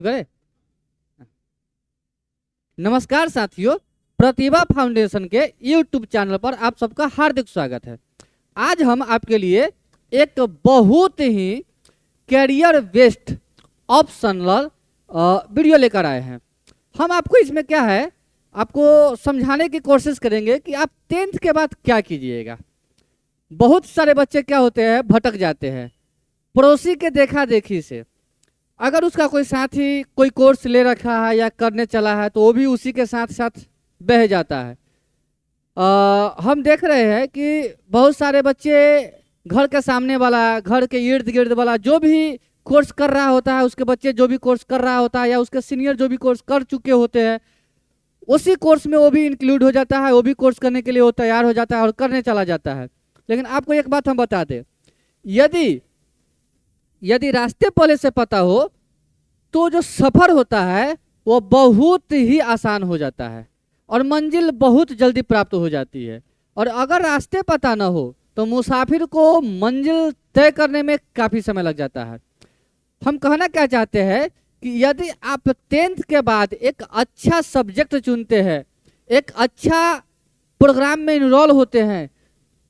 गए। नमस्कार साथियों, प्रतिभा फाउंडेशन के यूट्यूब चैनल पर आप सबका हार्दिक स्वागत है। आज हम आपके लिए एक बहुत ही कैरियर बेस्ड ऑप्शनल वीडियो लेकर आए हैं। हम आपको इसमें क्या है, आपको समझाने की कोशिश करेंगे कि आप 10th के बाद क्या कीजिएगा। बहुत सारे बच्चे क्या होते हैं, भटक जाते हैं पड़ोसी के देखा देखी से। अगर उसका कोई साथी कोई कोर्स ले रखा है या करने चला है तो वो भी उसी के साथ साथ बह जाता है। हम देख रहे हैं कि बहुत सारे बच्चे घर के सामने वाला, घर के इर्द गिर्द वाला जो भी कोर्स कर रहा होता है, उसके बच्चे जो भी कोर्स कर रहा होता है या उसके सीनियर जो भी कोर्स कर चुके होते हैं, उसी कोर्स में वो भी इंक्लूड हो जाता है। वो भी कोर्स करने के लिए वो तैयार हो जाता है और करने चला जाता है। लेकिन आपको एक बात हम बता दें, यदि रास्ते पहले से पता हो तो जो सफर होता है वो बहुत ही आसान हो जाता है और मंजिल बहुत जल्दी प्राप्त हो जाती है। और अगर रास्ते पता ना हो तो मुसाफिर को मंजिल तय करने में काफ़ी समय लग जाता है। हम कहना क्या चाहते हैं कि यदि आप 10th के बाद एक अच्छा सब्जेक्ट चुनते हैं, एक अच्छा प्रोग्राम में इनरोल होते हैं,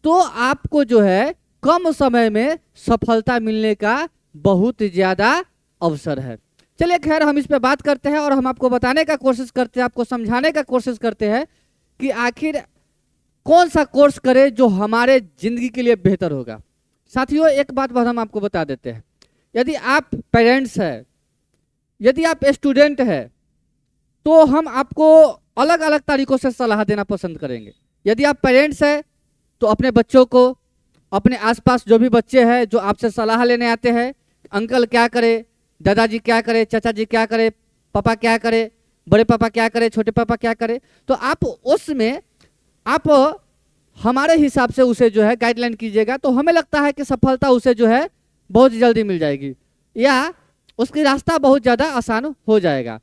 तो आपको जो है कम समय में सफलता मिलने का बहुत ज़्यादा अवसर है। चलिए खैर, हम इस पे बात करते हैं और हम आपको बताने का कोशिश करते हैं, आपको समझाने का कोशिश करते हैं कि आखिर कौन सा कोर्स करें जो हमारे जिंदगी के लिए बेहतर होगा। साथियों, एक बात हम आपको बता देते हैं, यदि आप पेरेंट्स हैं, यदि आप स्टूडेंट हैं, तो हम आपको अलग अलग तरीकों से सलाह देना पसंद करेंगे। यदि आप पेरेंट्स हैं तो अपने बच्चों को, अपने आसपास जो भी बच्चे हैं जो आपसे सलाह लेने आते हैं, अंकल क्या करे, दादाजी क्या करे, चाचा जी क्या करे, पापा क्या करे, बड़े पापा क्या करे, छोटे पापा क्या करे, तो आप उसमें आप हमारे हिसाब से उसे जो है गाइडलाइन कीजिएगा, तो हमें लगता है कि सफलता उसे जो है बहुत जल्दी मिल जाएगी या उसकी रास्ता बहुत ज़्यादा आसान हो जाएगा।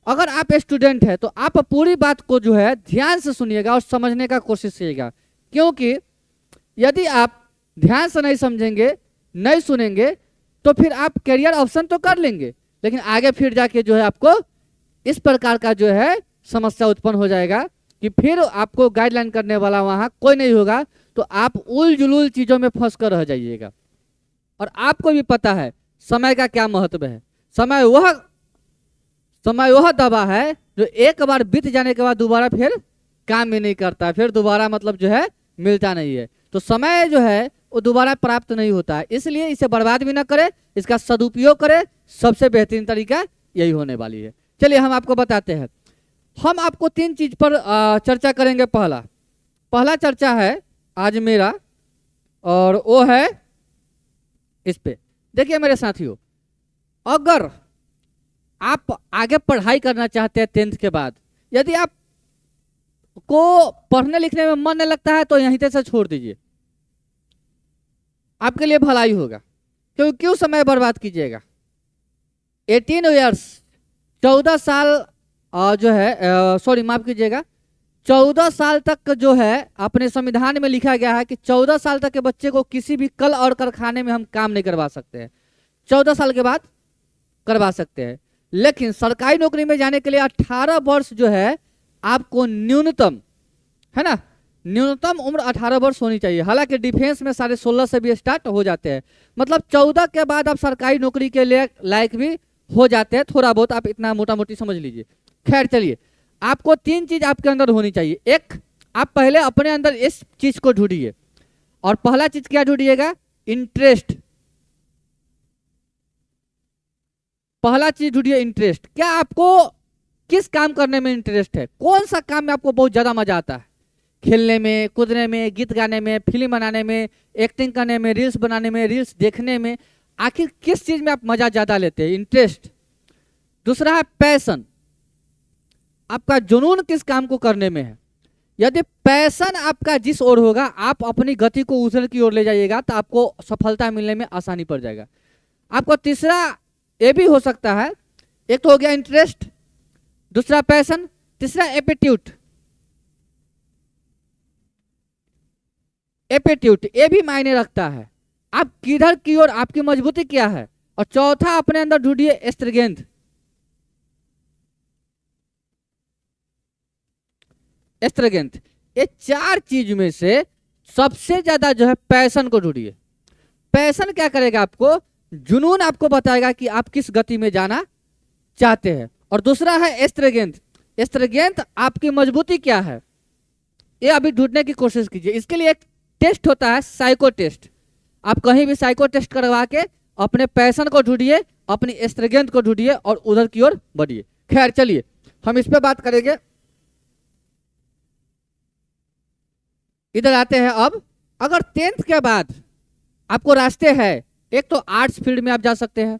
अगर आप स्टूडेंट हैं तो आप पूरी बात को जो है ध्यान से सुनिएगा और समझने का कोशिश कीजिएगा, क्योंकि यदि आप ध्यान से नहीं समझेंगे, नहीं सुनेंगे, तो फिर आप करियर ऑप्शन तो कर लेंगे, लेकिन आगे फिर जाके जो है आपको इस प्रकार का जो है समस्या उत्पन्न हो जाएगा कि फिर आपको गाइडलाइन करने वाला वहाँ कोई नहीं होगा, तो आप उल जुलूल चीज़ों में फंस कर रह जाइएगा। और आपको भी पता है समय का क्या महत्व है। समय वह दवा है जो एक बार बीत जाने के बाद दोबारा फिर काम भी नहीं करता, फिर दोबारा मतलब जो है मिलता नहीं है। तो समय जो है वो दोबारा प्राप्त नहीं होता है, इसलिए इसे बर्बाद भी ना करें, इसका सदुपयोग करें। सबसे बेहतरीन तरीका यही होने वाली है। चलिए हम आपको बताते हैं। हम आपको 3 चीज पर चर्चा करेंगे। पहला चर्चा है आज मेरा, और वो है इस पे। देखिए मेरे साथियों, अगर आप आगे पढ़ाई करना चाहते हैं 10th के बाद, यदि आप को पढ़ने लिखने में मन नहीं लगता है तो यहीं से छोड़ दीजिए, आपके लिए भलाई होगा। क्यों समय बर्बाद कीजिएगा। 18 ईयर्स 14 साल जो है सॉरी माफ कीजिएगा 14 साल तक जो है अपने संविधान में लिखा गया है कि 14 साल तक के बच्चे को किसी भी कल और कारखाने में हम काम नहीं करवा सकते हैं। 14 साल के बाद करवा सकते हैं, लेकिन सरकारी नौकरी में जाने के लिए 18 वर्ष जो है आपको न्यूनतम, है ना, न्यूनतम उम्र 18 वर्ष होनी चाहिए। हालांकि डिफेंस में 16.5 से भी स्टार्ट हो जाते हैं, मतलब 14 के बाद आप सरकारी नौकरी के लिए लायक भी हो जाते हैं। थोड़ा बहुत आप इतना मोटा मोटी समझ लीजिए। खैर चलिए, आपको 3 चीज आपके अंदर होनी चाहिए। एक, आप पहले अपने अंदर इस चीज को ढूंढिए, और पहला चीज क्या ढूंढिएगा, इंटरेस्ट। पहला चीज ढूंढिए इंटरेस्ट। क्या आपको किस काम करने में इंटरेस्ट है, कौन सा काम में आपको बहुत ज्यादा मजा आता है। खेलने में, कूदने में, गीत गाने में, फिल्म बनाने में, एक्टिंग करने में, रील्स बनाने में, रील्स देखने में, आखिर किस चीज में आप मजा ज्यादा लेते हैं, इंटरेस्ट। दूसरा है पैशन, आपका जुनून किस काम को करने में है। यदि पैशन आपका जिस ओर होगा, आप अपनी गति को उधर की ओर ले जाइएगा, तो आपको सफलता मिलने में आसानी पड़ जाएगा। आपको तीसरा ये भी हो सकता है, एक तो हो गया इंटरेस्ट, दूसरा पैशन, तीसरा एप्टीट्यूड। एप्टीट्यूड ये भी मायने रखता है, आप किधर की ओर, आपकी मजबूती क्या है। और चौथा, अपने अंदर ढूंढिए स्ट्रेंथ। एस्ट्रोगेन। ये चार चीज में से सबसे ज्यादा जो है पैशन को ढूंढिए। पैशन क्या करेगा? आपको जुनून आपको बताएगा कि आप किस गति में जाना चाहते हैं। और दूसरा है एस्ट्रोगेन। एस्ट्रोगेन आपकी मजबूती क्या है, ये अभी ढूंढने की कोशिश कीजिए। इसके लिए एक टेस्ट होता है, साइको टेस्ट। आप कहीं भी साइको टेस्ट करवा के अपने पैशन को ढूंढिए, अपनी एस्ट्रोगेन को ढूंढिए और उधर की ओर बढ़िए। खैर चलिए हम इस पे बात करेंगे। इधर आते हैं अब। अगर 10th के बाद आपको रास्ते हैं, एक तो आर्ट्स फील्ड में आप जा सकते हैं,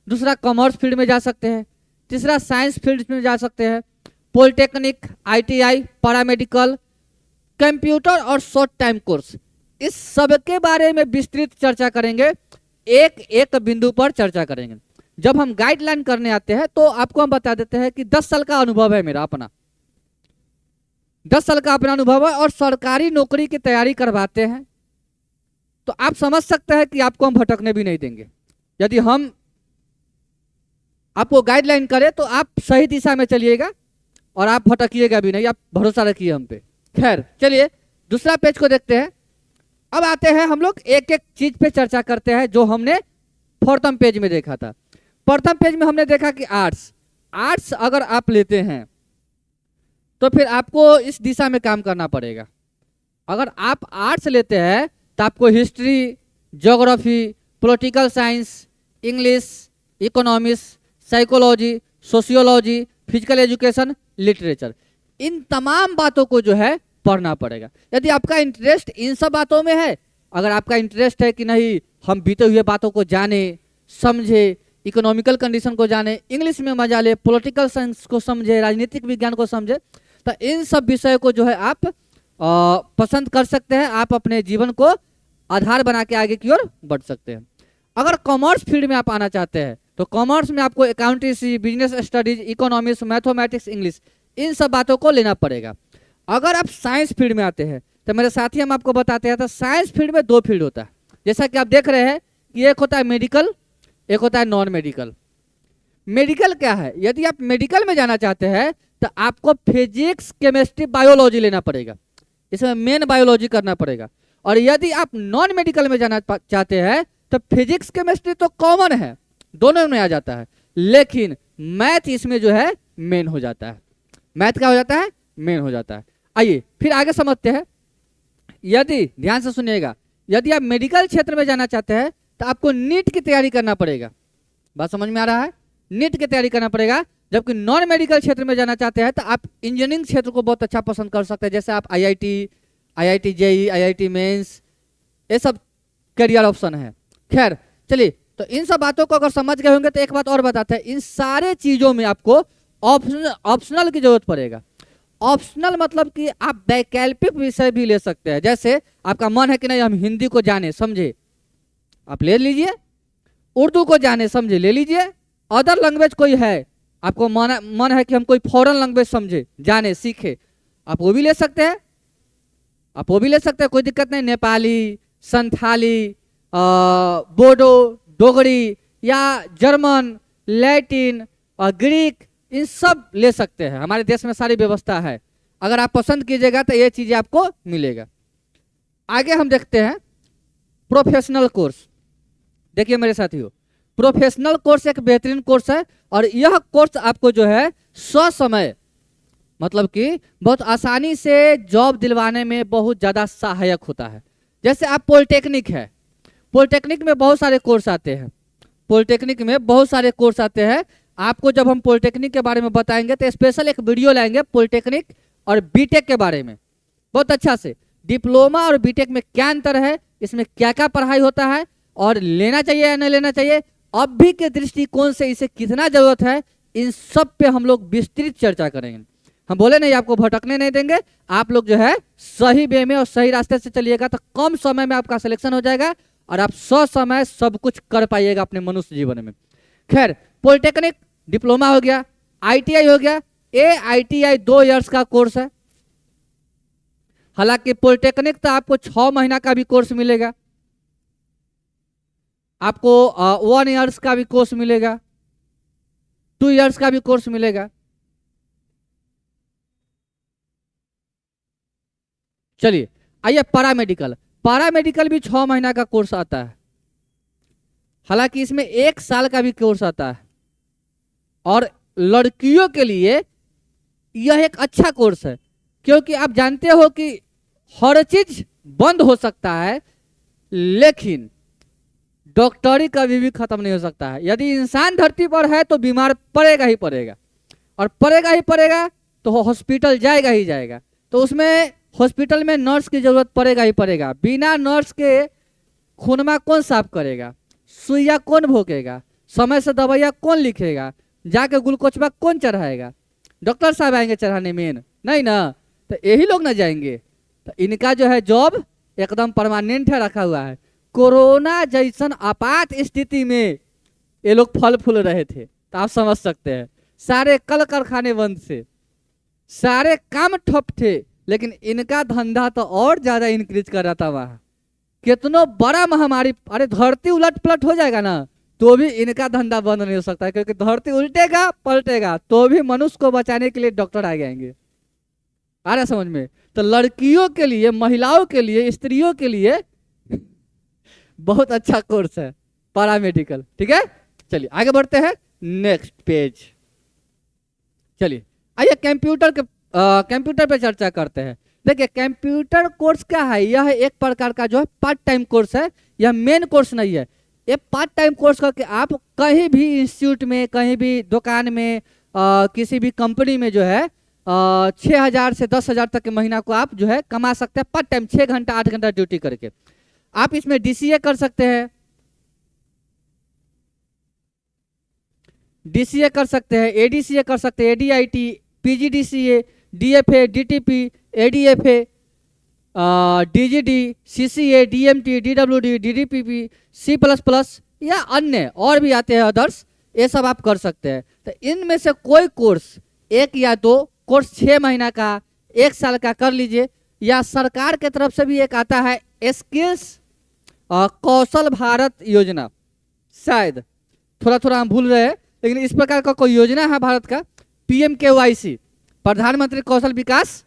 दूसरा कॉमर्स फील्ड में जा सकते हैं, तीसरा साइंस फील्ड में जा सकते हैं, पॉलिटेक्निक, आईटीआई, पैरामेडिकल, कंप्यूटर और शॉर्ट टाइम कोर्स। इस सब के बारे में विस्तृत चर्चा करेंगे, एक एक बिंदु पर चर्चा करेंगे। जब हम गाइडलाइन करने आते हैं तो आपको हम बता देते हैं कि 10 साल का अनुभव है मेरा अपना, 10 साल का अपना अनुभव है और सरकारी नौकरी की तैयारी करवाते हैं, तो आप समझ सकते हैं कि आपको हम भटकने भी नहीं देंगे। यदि हम आपको गाइडलाइन करें तो आप सही दिशा में चलिएगा और आप भटकिएगा भी नहीं, आप भरोसा रखिए हम पे। खैर चलिए दूसरा पेज को देखते हैं। अब आते हैं हम लोग एक एक चीज पे चर्चा करते हैं जो हमने प्रथम पेज में देखा था। प्रथम पेज में हमने देखा कि आर्ट्स अगर आप लेते हैं तो फिर आपको इस दिशा में काम करना पड़ेगा। अगर आप आर्ट्स लेते हैं तो आपको history, geography, political science, English, economics, psychology, sociology, physical education, literature, इन तमाम बातों को जो है पढ़ना पड़ेगा। यदि आपका इंटरेस्ट इन सब बातों में है, अगर आपका इंटरेस्ट है कि नहीं हम बीते हुए बातों को जाने समझे, इकोनॉमिकल कंडीशन को जाने, इंग्लिश में मजा ले, पॉलिटिकल साइंस को समझे, राजनीतिक विज्ञान को समझे, तो इन सब विषयों को जो है आप पसंद कर सकते हैं। आप अपने जीवन को आधार बना के आगे की ओर बढ़ सकते हैं। अगर कॉमर्स फील्ड में आप आना चाहते हैं तो कॉमर्स में आपको accountancy, business studies, economics, mathematics, English, इन सब बातों को लेना पड़ेगा। अगर आप साइंस फील्ड में आते हैं तो मेरे साथी हम आपको बताते हैं, तो साइंस फील्ड में 2 फील्ड होता है। जैसा कि आप देख रहे हैं कि एक होता है मेडिकल, एक होता है नॉन मेडिकल। मेडिकल क्या है? यदि आप मेडिकल में जाना चाहते हैं तो आपको फिजिक्स, केमिस्ट्री, बायोलॉजी लेना पड़ेगा, इसमें मेन बायोलॉजी करना पड़ेगा। और यदि आप नॉन मेडिकल में जाना चाहते हैं तो फिजिक्स, केमिस्ट्री तो कॉमन है, दोनों में आ जाता है, लेकिन मैथ इसमें जो है मेन हो जाता है। मैथ क्या हो जाता है? मेन हो जाता है। आइए फिर आगे समझते हैं। यदि ध्यान से सुनिएगा, यदि आप मेडिकल क्षेत्र में जाना चाहते हैं तो आपको नीट की तैयारी करना पड़ेगा। बात समझ में आ रहा है? नीट की तैयारी करना पड़ेगा। जबकि नॉन मेडिकल क्षेत्र में जाना चाहते हैं तो आप इंजीनियरिंग क्षेत्र को बहुत अच्छा पसंद कर सकते हैं। जैसे आप आईआईटी जेईई, आईआईटी मेंस, ये सब करियर ऑप्शन है। खैर चलिए, तो इन सब बातों को अगर समझ गए होंगे तो एक बात और बताते हैं, इन सारे चीजों में आपको ऑप्शनल की जरूरत पड़ेगा। ऑप्शनल मतलब कि आप वैकल्पिक विषय भी ले सकते हैं। जैसे आपका मन है कि नहीं हम हिंदी को जाने समझे, आप ले लीजिए, उर्दू को जाने समझे ले लीजिए, अदर लैंग्वेज कोई है आपको मन है कि हम कोई फॉरेन लैंग्वेज समझे, जाने, सीखे, आप वो भी ले सकते हैं, आप वो भी ले सकते हैं, कोई दिक्कत नहीं। नेपाली, संथाली, बोडो, डोगरी या जर्मन, लैटिन और ग्रीक, इन सब ले सकते हैं। हमारे देश में सारी व्यवस्था है, अगर आप पसंद कीजिएगा तो ये चीजें आपको मिलेगा। आगे हम देखते हैं प्रोफेशनल कोर्स। देखिए मेरे साथियों, प्रोफेशनल कोर्स एक बेहतरीन कोर्स है और यह कोर्स आपको जो है ससमय, मतलब कि बहुत आसानी से जॉब दिलवाने में बहुत ज़्यादा सहायक होता है। जैसे आप पॉलिटेक्निक है, पॉलिटेक्निक में बहुत सारे कोर्स आते हैं, पॉलिटेक्निक में बहुत सारे कोर्स आते हैं। आपको जब हम पॉलिटेक्निक के बारे में बताएंगे तो स्पेशल एक वीडियो लाएंगे पॉलिटेक्निक और बीटेक के बारे में, बहुत अच्छा से। डिप्लोमा और बीटेक में क्या अंतर है, इसमें क्या क्या पढ़ाई होता है और लेना चाहिए या नहीं लेना चाहिए, अभी के दृष्टिकोण से इसे कितना जरूरत है, इन सब पे हम लोग विस्तृत चर्चा करेंगे। हम बोले नहीं आपको भटकने नहीं देंगे, आप लोग जो है सही वे में और सही रास्ते से चलिएगा तो कम समय में आपका सिलेक्शन हो जाएगा और आप समय सब कुछ कर पाइएगा अपने मनुष्य जीवन में। खैर, पॉलिटेक्निक डिप्लोमा हो गया, आईटीआई हो गया। आईटीआई 2 इयर्स का कोर्स है। हालांकि पॉलिटेक्निक तो आपको 6 महीना का भी कोर्स मिलेगा, आपको 1 इयर्स का भी कोर्स मिलेगा, 2 इयर्स का भी कोर्स मिलेगा। चलिए आइए पैरामेडिकल। पैरामेडिकल भी 6 महीना का कोर्स आता है, हालांकि इसमें 1 साल का भी कोर्स आता है। और लड़कियों के लिए यह एक अच्छा कोर्स है, क्योंकि आप जानते हो कि हर चीज बंद हो सकता है, लेकिन डॉक्टरी कभी भी खत्म नहीं हो सकता है। यदि इंसान धरती पर है तो बीमार पड़ेगा ही पड़ेगा, और पड़ेगा ही पड़ेगा तो हॉस्पिटल जाएगा ही जाएगा। तो उसमें हॉस्पिटल में नर्स की जरूरत पड़ेगा ही पड़ेगा। बिना नर्स के खूनमा कौन साफ करेगा, सुइया कौन भोंकेगा, समय से दवाइयाँ कौन लिखेगा, जाके ग्लूकोचबा कौन चढ़ाएगा? डॉक्टर साहब आएंगे चढ़ाने, मेन नहीं ना, तो यही लोग ना जाएंगे। तो इनका जो है जॉब एकदम परमानेंट है, रखा हुआ है। कोरोना जैसन आपात स्थिति में ये लोग फल फूल रहे थे, तो आप समझ सकते हैं। सारे कल कारखाने बंद थे, सारे काम ठप थे, लेकिन इनका धंधा तो और ज्यादा इंक्रीज कर रहा था वहां। कितनो बड़ा महामारी, अरे धरती उलट पलट हो जाएगा ना, तो भी इनका धंधा बंद नहीं हो सकता है, क्योंकि धरती उल्टेगा पलटेगा तो भी मनुष्य को बचाने के लिए डॉक्टर आ जाएंगे। आ रहा समझ में? तो लड़कियों के लिए, महिलाओं के लिए, स्त्रियों के लिए बहुत अच्छा कोर्स है पैरामेडिकल। ठीक है, चलिए आगे बढ़ते हैं, नेक्स्ट पेज। चलिए आइए कंप्यूटर पे चर्चा करते हैं। देखिए कंप्यूटर कोर्स क्या है, यह एक प्रकार का जो है पार्ट टाइम कोर्स है, यह मेन कोर्स नहीं है। ये पार्ट टाइम कोर्स करके आप कहीं भी इंस्टीट्यूट में, कहीं भी दुकान में, किसी भी कंपनी में जो है 6,000 से 10,000 तक के महीना को आप जो है कमा सकते हैं पार्ट टाइम, 6 घंटा 8 घंटा ड्यूटी करके। आप इसमें डीसीए कर सकते हैं, डीसीए कर सकते हैं, एडीसीए कर सकते हैं, ADIT, PGDCA, DFA, DTP, ADFA, DGD, CCA, DMT, DWD, DDPP, C++ या अन्य और भी आते हैं अदर्स, ये सब आप कर सकते हैं। तो इनमें से कोई कोर्स, 1 या 2 कोर्स 6 महीना का, 1 साल का कर लीजिए। या सरकार के तरफ से भी एक आता है स्किल्स कौशल भारत योजना, शायद थोड़ा थोड़ा हम भूल रहे हैं, लेकिन इस प्रकार का कोई योजना है भारत का, PMKYC, प्रधानमंत्री कौशल विकास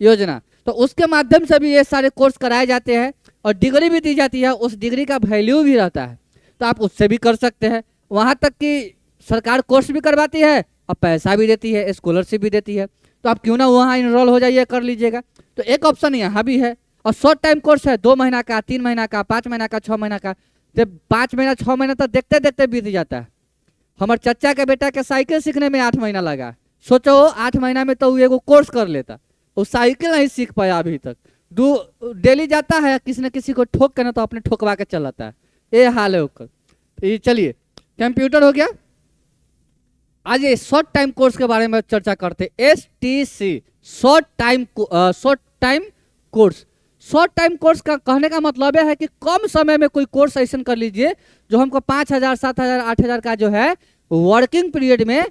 योजना। तो उसके माध्यम से भी ये सारे कोर्स कराए जाते हैं और डिग्री भी दी जाती है, उस डिग्री का वैल्यू भी रहता है, तो आप उससे भी कर सकते हैं। वहाँ तक कि सरकार कोर्स भी करवाती है और पैसा भी देती है, स्कॉलरशिप भी देती है, तो आप क्यों ना वहाँ इनरोल हो जाइए, कर लीजिएगा। तो एक ऑप्शन यहाँ भी है। और शॉर्ट टाइम कोर्स है, 2 महीना का, 3 महीना का, 5 महीना का, 6 महीना का। जब 5 महीना 6 महीना तक देखते देखते बीत जाता है। हमारे चचा के बेटा के साइकिल सीखने में 8 महीना लगा, सोचो 8 महीना में तो वो एगो कोर्स कर लेता, वो साइकिल नहीं सीख पाया अभी तक। डेली जाता है, किसी न किसी को ठोक के ना तो अपने ठोकवा के चलाता है, ये हाल है उसका। चलिए कंप्यूटर हो गया। आज ये शॉर्ट टाइम कोर्स के बारे में चर्चा करते हैं, STC, short time course. Short time course का कहने का मतलब है कि कम समय में कोई कोर्स ऐसा कर लीजिए जो हमको 5,000, 7,000, 8,000 का जो है वर्किंग पीरियड में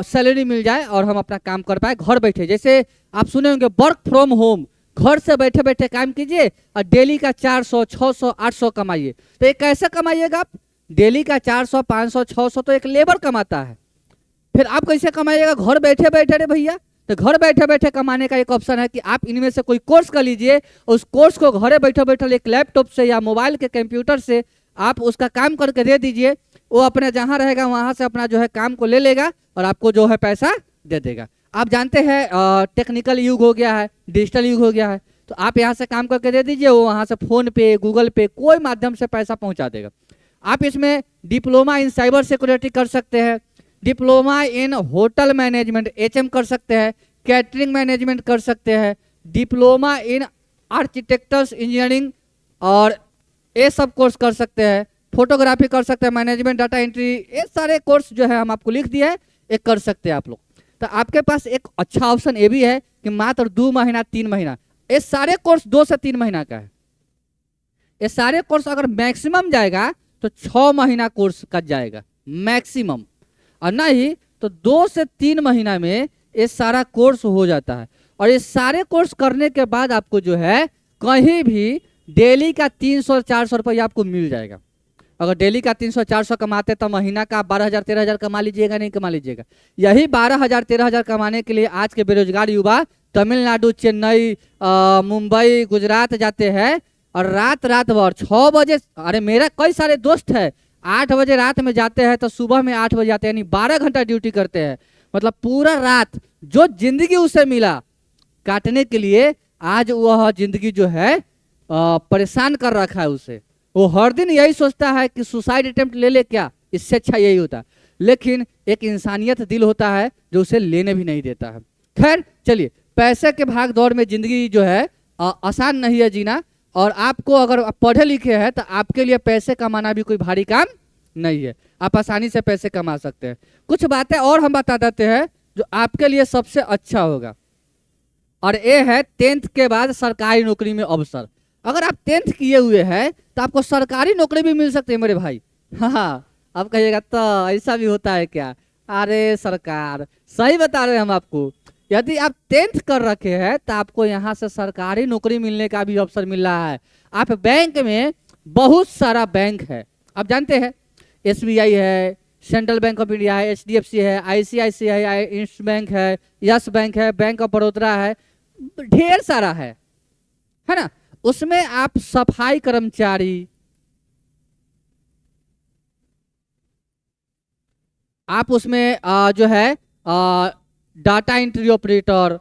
सैलरी मिल जाए और हम अपना काम कर पाए घर बैठे। जैसे आप सुने होंगे वर्क फ्रॉम होम, घर से बैठे बैठे काम कीजिए और डेली का 400, 600, 800 कमाइए। तो ये कैसे कमाइएगा आप? डेली का 400, 500, 600 तो एक लेबर कमाता है, फिर आप कैसे कमाइएगा? घर बैठे बैठे। रे भैया, तो घर बैठे बैठे कमाने का एक ऑप्शन है कि आप इनमें से कोई कोर्स कर लीजिए, उस कोर्स को घरे बैठे बैठे एक लैपटॉप से या मोबाइल के कंप्यूटर से आप उसका काम करके दे दीजिए, वो अपने जहाँ रहेगा वहाँ से अपना जो है काम को ले लेगा और आपको जो है पैसा दे देगा। आप जानते हैं टेक्निकल युग हो गया है, डिजिटल युग हो गया है, तो आप यहाँ से काम करके दे दीजिए, वो वहाँ से फ़ोन पे, गूगल पे, कोई माध्यम से पैसा पहुँचा देगा। आप इसमें डिप्लोमा इन साइबर सिक्योरिटी कर सकते हैं, diploma in hotel management HM कर सकते हैं, कैटरिंग मैनेजमेंट कर सकते हैं, डिप्लोमा इन आर्किटेक्चर्स इंजीनियरिंग और ये सब कोर्स कर सकते हैं, फोटोग्राफी कर सकते हैं, मैनेजमेंट, डाटा एंट्री, ये सारे कोर्स जो है हम आपको लिख दिए हैं, ये कर सकते हैं आप लोग। तो आपके पास एक अच्छा ऑप्शन ये भी है कि मात्र 2 महीना 3 महीना, ये सारे कोर्स 2 से 3 महीना का है। ये सारे कोर्स अगर मैक्सिमम जाएगा तो 6 महीना कोर्स का जाएगा मैक्सिमम, और नहीं तो 2 से 3 महीना में ये सारा कोर्स हो जाता है। और ये सारे कोर्स करने के बाद आपको जो है कहीं भी डेली का 300-400 रुपये आपको मिल जाएगा। अगर डेली का 300-400 कमाते तो महीना का 12,000-13,000 कमा लीजिएगा, नहीं कमा लीजिएगा? यही 12,000-13,000 कमाने के लिए आज के बेरोजगार युवा तमिलनाडु, चेन्नई, मुंबई, गुजरात जाते हैं और रात रात भर 6 बजे, अरे मेरा कई सारे दोस्त है 8 बजे रात में जाते हैं तो सुबह में 8 बजे आते हैं, यानी 12 घंटा ड्यूटी करते हैं। मतलब पूरा रात जो जिंदगी उसे मिला काटने के लिए, आज वह जिंदगी जो है परेशान कर रखा है उसे। वो हर दिन यही सोचता है कि सुसाइड अटेम्प्ट ले ले, क्या इससे अच्छा यही होता। लेकिन एक इंसानियत दिल होता है जो उसे लेने भी नहीं देता है। खैर चलिए, पैसे के भाग दौड़ में जिंदगी जो है आसान नहीं है जीना, और आपको अगर आप पढ़े लिखे हैं तो आपके लिए पैसे कमाना भी कोई भारी काम नहीं है, आप आसानी से पैसे कमा सकते हैं। कुछ बातें और हम बता देते हैं जो आपके लिए सबसे अच्छा होगा, और ये है 10th के बाद सरकारी नौकरी में अवसर। अगर आप 10th किए हुए हैं तो आपको सरकारी नौकरी भी मिल सकती है मेरे भाई। हाँ, आप कहिएगा तो ऐसा भी होता है क्या? अरे सरकार, सही बता रहे हैं हम आपको। यदि आप 10th कर रखे हैं तो आपको यहाँ से सरकारी नौकरी मिलने का भी अवसर मिल रहा है। आप बैंक में, बहुत सारा बैंक है, आप जानते हैं SBI है, सेंट्रल बैंक ऑफ इंडिया है, HDFC है, ICICI है, इंस्ट बैंक है, यस बैंक है, बैंक ऑफ बड़ौदा है, ढेर सारा है ना। उसमें आप सफाई कर्मचारी, आप उसमें जो है डाटा एंट्री ऑपरेटर,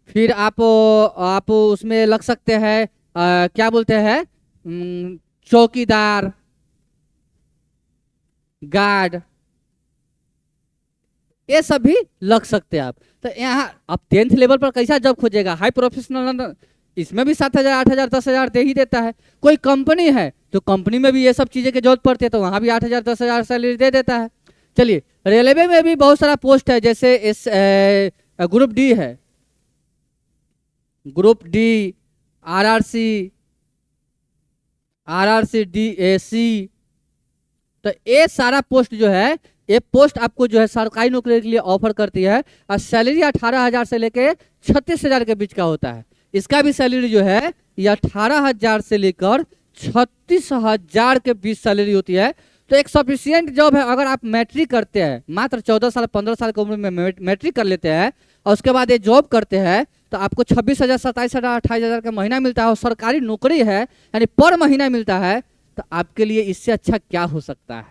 फिर आप उसमें लग सकते हैं क्या बोलते हैं, चौकीदार, गार्ड, ये सब भी लग सकते हैं आप। तो यहाँ आप 10th लेवल पर कैसा जॉब खोजेगा? हाई प्रोफेशनल, इसमें भी 7,000, 8,000, 10,000 दे ही देता है। कोई कंपनी है तो कंपनी में भी ये सब चीजें की जरूरत पड़ती है तो वहां भी 8,000, 10,000 सैलरी दे देता है। चलिए, रेलवे में भी बहुत सारा पोस्ट है, जैसे इस ग्रुप डी है, ग्रुप डी, RRC DAC, तो ये सारा पोस्ट जो है, ये पोस्ट आपको जो है सरकारी नौकरी के लिए ऑफर करती है, और सैलरी 18,000 से लेकर 36,000 के बीच का होता है। इसका भी सैलरी जो है ये 18,000 से लेकर 36,000 के बीच सैलरी होती है। तो एक सफिशियंट जॉब है। अगर आप मैट्रिक करते हैं, मात्र 14 साल 15 साल की उम्र में मैट्रिक कर लेते हैं और उसके बाद ये जॉब करते हैं, तो आपको 26,000, 27,000, 28,000 का महीना मिलता है और सरकारी नौकरी है, यानी पर महीना मिलता है। तो आपके लिए इससे अच्छा क्या हो सकता है?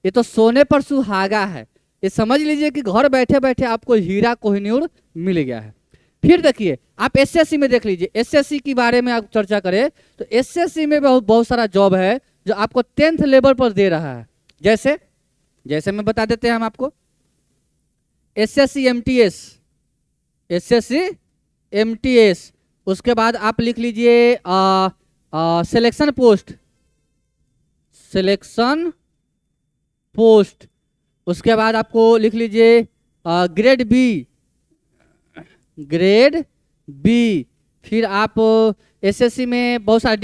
ये तो सोने पर सुहागा है। ये समझ लीजिए कि घर बैठे बैठे आपको हीरा कोहिनूर मिल गया है। फिर देखिए, आप SSC में देख लीजिए, SSC के बारे में आप चर्चा करें तो SSC में बहुत सारा जॉब है जो आपको 10th लेवल पर दे रहा है। जैसे मैं बता देते हैं हम आपको, SSC MTS, उसके बाद आप लिख लीजिए सिलेक्शन पोस्ट, उसके बाद आपको लिख लीजिए ग्रेड बी, फिर आप SSC में बहुत सारा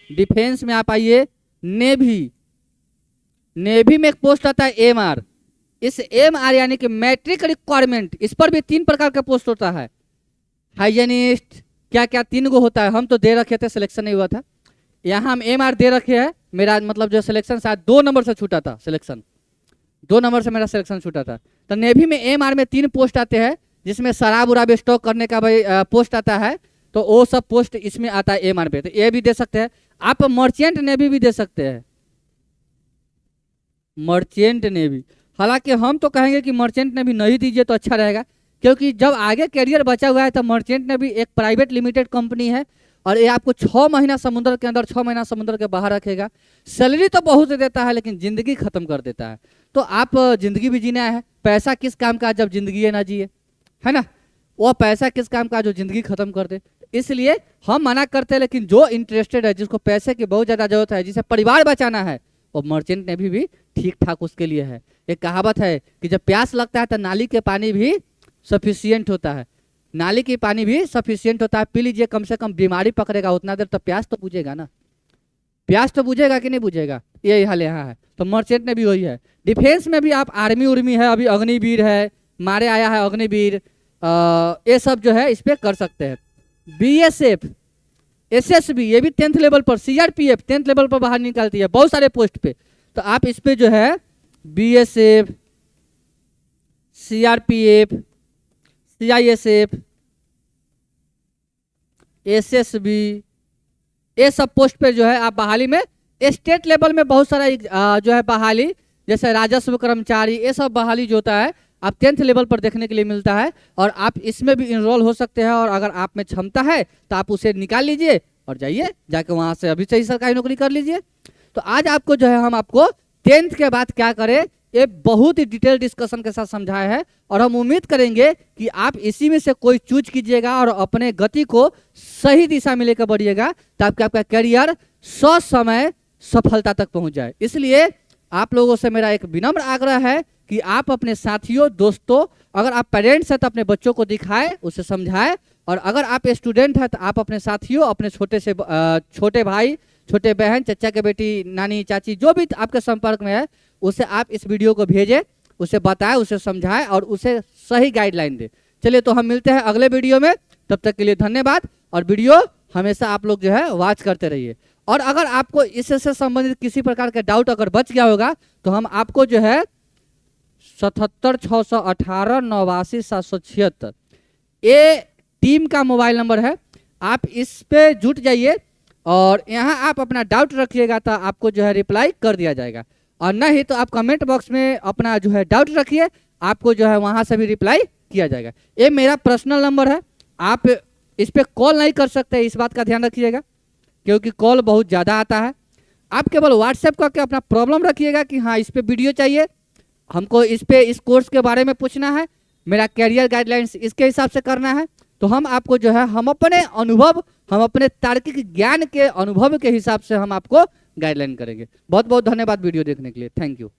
डिफेंस में आप आइए, नेवी में एक पोस्ट आता है MR। इस MR यानी कि मैट्रिक रिक्वायरमेंट, इस पर भी 3 प्रकार का पोस्ट होता है। हाइजीनिस्ट, क्या 3 गो होता है, हम तो दे रखे थे, सिलेक्शन नहीं हुआ था। यहाँ हम MR दे रखे हैं, मेरा मतलब जो सिलेक्शन शायद 2 नंबर से छूटा था, 2 नंबर से मेरा सिलेक्शन छूटा था। तो नेवी में MR में 3 पोस्ट आते हैं, जिसमें शराब उराब स्टॉक करने का भाई पोस्ट आता है, तो वो सब पोस्ट इसमें आता है MR पे। तो ये भी दे सकते हैं आप। मर्चेंट नेवी भी दे सकते हैं, मर्चेंट नेवी। हालांकि हम तो कहेंगे कि मर्चेंट नेवी नहीं दीजिए तो अच्छा रहेगा, क्योंकि जब आगे कैरियर बचा हुआ है तो मर्चेंट नेवी एक प्राइवेट लिमिटेड कंपनी है और ये आपको 6 महीना समुद्र के अंदर, 6 महीना समुद्र के बाहर रखेगा। सैलरी तो बहुत देता है लेकिन जिंदगी खत्म कर देता है। तो आप जिंदगी भी जीना है, पैसा किस काम का जब जिंदगी ना जिए, है ना। वो पैसा किस काम का जो जिंदगी खत्म कर दे। इसलिए हम मना करते हैं, लेकिन जो इंटरेस्टेड है, जिसको पैसे की बहुत ज्यादा जरूरत है, जिसे परिवार बचाना है, और मर्चेंट नेवी भी ठीक ठाक उसके लिए है। एक कहावत है कि जब प्यास लगता है तो नाली के पानी भी सफिशियंट होता है, नाली की पानी भी सफिशियंट होता है, पी लीजिए, कम से कम बीमारी पकड़ेगा उतना देर, तो प्यास तो बुझेगा ना, प्यास तो बुझेगा कि नहीं बुझेगा। यही हाल यहाँ है। तो मर्चेंट में भी वही है। डिफेंस में भी आप आर्मी उर्मी है, अभी अग्निवीर है, मारे आया है अग्निवीर, ये सब जो है इस पर कर सकते हैं। BSF SSB ये भी 10th लेवल पर, CRPF 10th लेवल पर बाहर निकालती है बहुत सारे पोस्ट पे। तो आप इस पे जो है BSF CRPF, CISF, SSB, ये सब पोस्ट पे जो है आप बहाली में, स्टेट लेवल में बहुत सारा जो है बहाली, जैसे राजस्व कर्मचारी, ये सब बहाली जो होता है आप 10th लेवल पर देखने के लिए मिलता है, और आप इसमें भी इनरोल हो सकते हैं। और अगर आप में क्षमता है तो आप उसे निकाल लीजिए और जाइए, जाके वहां से अभी से ही सरकारी नौकरी कर लीजिए। तो आज आपको जो है हम आपको 10th के बाद क्या करें, ये बहुत ही डिटेल डिस्कशन के साथ समझाया है, और हम उम्मीद करेंगे कि आप इसी में से कोई चूज कीजिएगा और अपने गति को सही दिशा में लेकर बढ़िएगा, ताकि आपका करियर समय सफलता तक पहुंच जाए। इसलिए आप लोगों से मेरा एक विनम्र आग्रह है कि आप अपने साथियों, दोस्तों, अगर आप पेरेंट्स हैं तो अपने बच्चों को दिखाएं, उसे समझाएं, और अगर आप स्टूडेंट हैं तो आप अपने साथियों, अपने छोटे भाई, छोटे बहन, चचा के बेटी, नानी, चाची, जो भी आपके संपर्क में है, उसे आप इस वीडियो को भेजें, उसे बताएं, उसे समझाएं और उसे सही गाइडलाइन दें। चलिए, तो हम मिलते हैं अगले वीडियो में, तब तक के लिए धन्यवाद। और वीडियो हमेशा आप लोग जो है वॉच करते रहिए। और अगर आपको इससे संबंधित किसी प्रकार का डाउट अगर बच गया होगा तो हम आपको जो है 77-618-89-776 ये टीम का मोबाइल नंबर है, आप इस पे जुट जाइए और यहाँ आप अपना डाउट रखिएगा तो आपको जो है रिप्लाई कर दिया जाएगा, और नहीं तो आप कमेंट बॉक्स में अपना जो है डाउट रखिए, आपको जो है वहाँ से भी रिप्लाई किया जाएगा। ये मेरा पर्सनल नंबर है, आप इस पर कॉल नहीं कर सकते, इस बात का ध्यान रखिएगा, क्योंकि कॉल बहुत ज़्यादा आता है। आप केवल व्हाट्सएप करके अपना प्रॉब्लम रखिएगा कि हाँ इस पे वीडियो चाहिए, हमको इस पे इस कोर्स के बारे में पूछना है, मेरा कैरियर गाइडलाइंस इसके हिसाब से करना है, तो हम आपको जो है हम अपने अनुभव, हम अपने तार्किक ज्ञान के अनुभव के हिसाब से हम आपको गाइडलाइन करेंगे। बहुत बहुत धन्यवाद वीडियो देखने के लिए। Thank you.